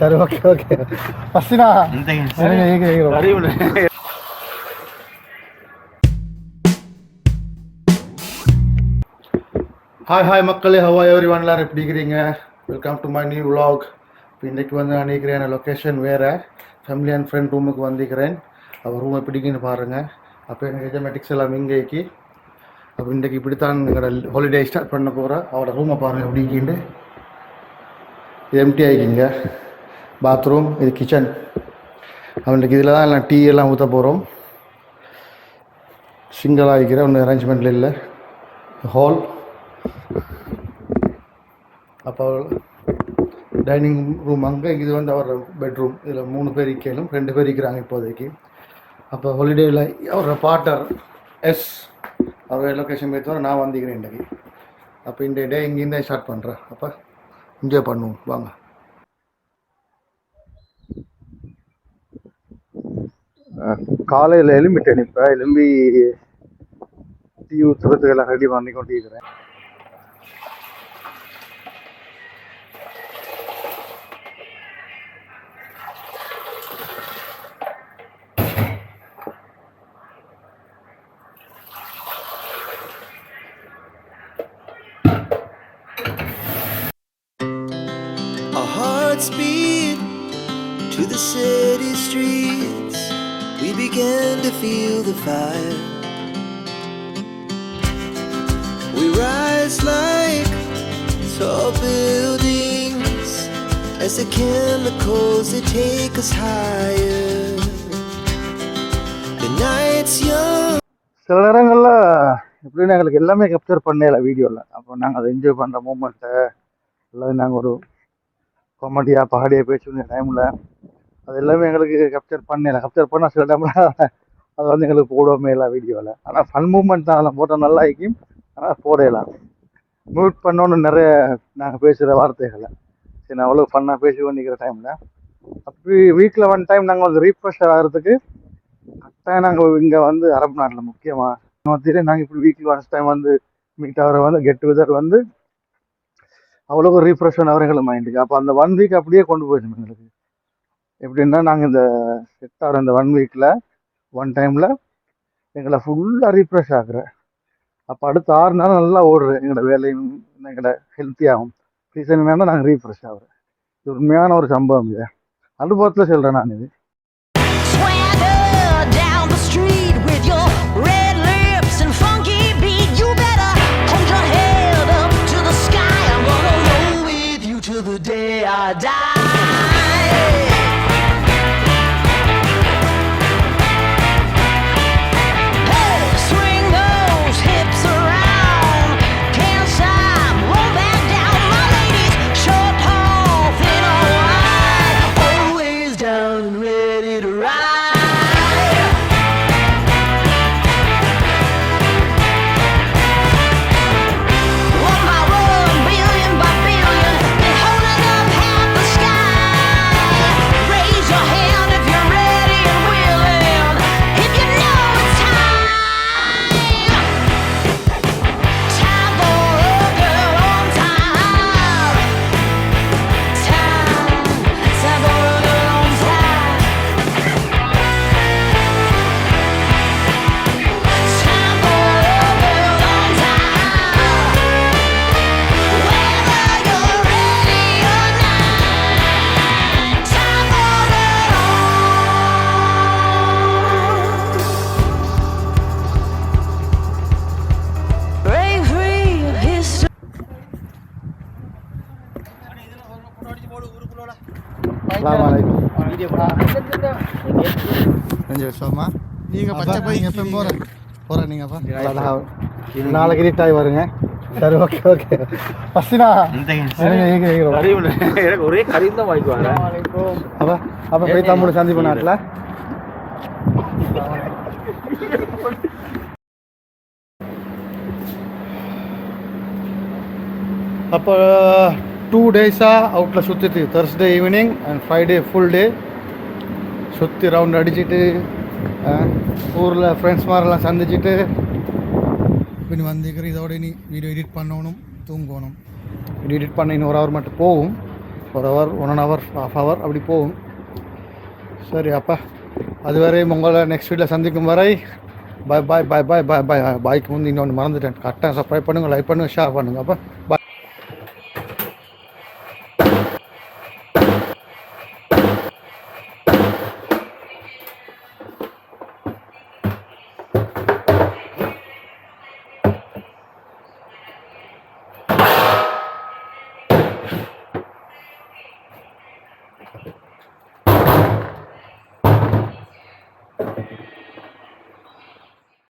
சரி okay okay ஃபஸ்ட்டுண்ணா hi மக்களே, how are everyone? எல்லாரும் எப்படி இருக்கிறீங்க? Welcome to my new vlog. இப்போ இன்றைக்கி வந்து நான் நினைக்கிறேன் லொக்கேஷன் வேறு, ஃபேமிலி அண்ட் ஃப்ரெண்ட் ரூமுக்கு வந்திருக்கிறேன். அவர் ரூம் எப்படிக்குன்னு பாருங்கள். அப்போ எனக்கு எஜமெட்டிக்ஸ் எல்லாம் இங்கேக்கி அப்போ இன்றைக்கு இப்படித்தான் எங்களோட ஹாலிடே ஸ்டார்ட் பண்ண போகிறேன். அவரோட ரூமை பாருங்கள் எப்படிக்கிண்டு. இது எம்டி ஆகிக்கிங்க. பாத்ரூம், இது கிச்சன். அவனுக்கு இதில் தான் எல்லாம் டீ எல்லாம் ஊற்ற போகிறோம். சிங்கிளாக ஆகிக்கிற ஒன்றும் அரேஞ்ச்மெண்ட்டில் இல்லை. ஹால், அப்போ டைனிங் ரூம் அங்கே. இது வந்து அவர் பெட்ரூம். இதில் 3 பேர் இருக்கலும், 2 பேர் இருக்கிறாங்க இப்போதைக்கு. அப்போ ஹாலிடேயில் அவரோட பார்ட்னர் எஸ் அவர் லொக்கேஷன் போய் தவிர நான் வந்துக்கிறேன் இன்றைக்கி. அப்போ இந்த டே இங்கேருந்தே ஸ்டார்ட் பண்ணுறேன். அப்போ என்ஜாய் பண்ணுவோம் வாங்க. காலையில் எலும்பிட்டேன். இப்போ எலும்பி டீ ஊற்றுறதுக்கு எல்லாம் ரெடி பண்ணி கொண்டிருக்கிறேன். Speed to the city streets, we began to feel the fire. We rise like tall buildings as the chemicals they take us higher. The night's young. சில நேரங்களில் எப்படின்னா எங்களுக்கு எல்லாமே கேப்சர் பண்ணல வீடியோவில். அப்போ நாங்கள் அதை என்ஜாய் பண்ணுற மூமெண்ட்டை எல்லாம் நாங்கள் ஒரு காமெடியாக பகாடியாக பேசுகிற டைமில் அது எல்லாமே எங்களுக்கு கேப்சர் பண்ணால் சில டைமில் அது வந்து எங்களுக்கு போடவே இல்லை வீடியோவில். ஆனால் ஃபன் மூமெண்ட் தான் அதெல்லாம் போட்டால் நல்லா இருக்கும். ஆனால் போடலாம் மியூட் பண்ணோன்னு நிறைய நாங்கள் பேசுகிற வார்த்தைகளை சரி நான் அவ்வளோ ஃபன்னாக பேசி பண்ணிக்கிற டைமில் அப்படி வீக்கில் 1 டைம் நாங்கள் வந்து ரீஃப்ரெஷ் ஆகிறதுக்கு கரெக்டாக நாங்கள் இங்கே வந்து அரபு நாட்டில் முக்கியமாக மத்தியிலே நாங்கள் இப்படி வீக்லி 1 டைம் வந்து மீட் ஆகிற வந்து கெட் டுகெதர் வந்து அவ்வளோ ஒரு ரீஃப்ரெஷ் ஆகிற மைண்டுக்கு. அப்போ அந்த 1 வீக் அப்படியே கொண்டு போயிடும் எங்களுக்கு. எப்படின்னா நாங்கள் இந்த செட் ஆகிற இந்த 1 வீக்கில் 1 டைமில் எங்களை ஃபுல்லாக ரீஃப்ரெஷ் ஆகுறேன். அப்போ அடுத்த 6 நாள் நல்லா ஓடுறேன். எங்களோட வேலையும் எங்களோட ஹெல்த்தியாகும். சீசன் வேணால் நாங்கள் ரீஃப்ரெஷ் ஆகுறேன். இது உண்மையான ஒரு சம்பவம். இது அனுபவத்தில் சொல்கிறேன் நான். இது the day I die. நாளைக்கு ரீட்டாகி வருங்க. சரி ஓகே ஓகே ஃபஸ்ட்டுண்ணா ஒரே கரீம் தான் வாங்கிக்குவாங்க. அப்போ அப்போ போய் தம்பூட சந்திப்பு நாட்டில் அப்போ 2 டேஸாக அவுட்டில் சுற்றிட்டு Thursday evening and Friday full day சுற்றி ரவுண்ட் அடிச்சுட்டு ஊரில் ஃப்ரெண்ட்ஸ் மாதிரிலாம் சந்திச்சுட்டு பின் வந்துக்கிறேன். இதோட இனி வீடியோ எடிட் பண்ணணும், தூங்கணும். எடிட் பண்ண இன்னும் 1 hour மட்டும் போகும். ஒரு ஹவர் 1 ஹவர் ½ ஹவர் அப்படி போகும். சரி அப்போ அதுவரை உங்களை நெக்ஸ்ட் வீடியோவில் சந்திக்கும் வரை பாய் பாய் பாய் பாய் பாய் பாய். பாய்க்கு முந்தி இன்னொன்று மறந்துட்டேன். கரெக்டாக சப்ஸ்கிரைப் பண்ணுங்கள், லைக் பண்ணுங்கள், ஷேர் பண்ணுங்கள். அப்போ பாய்.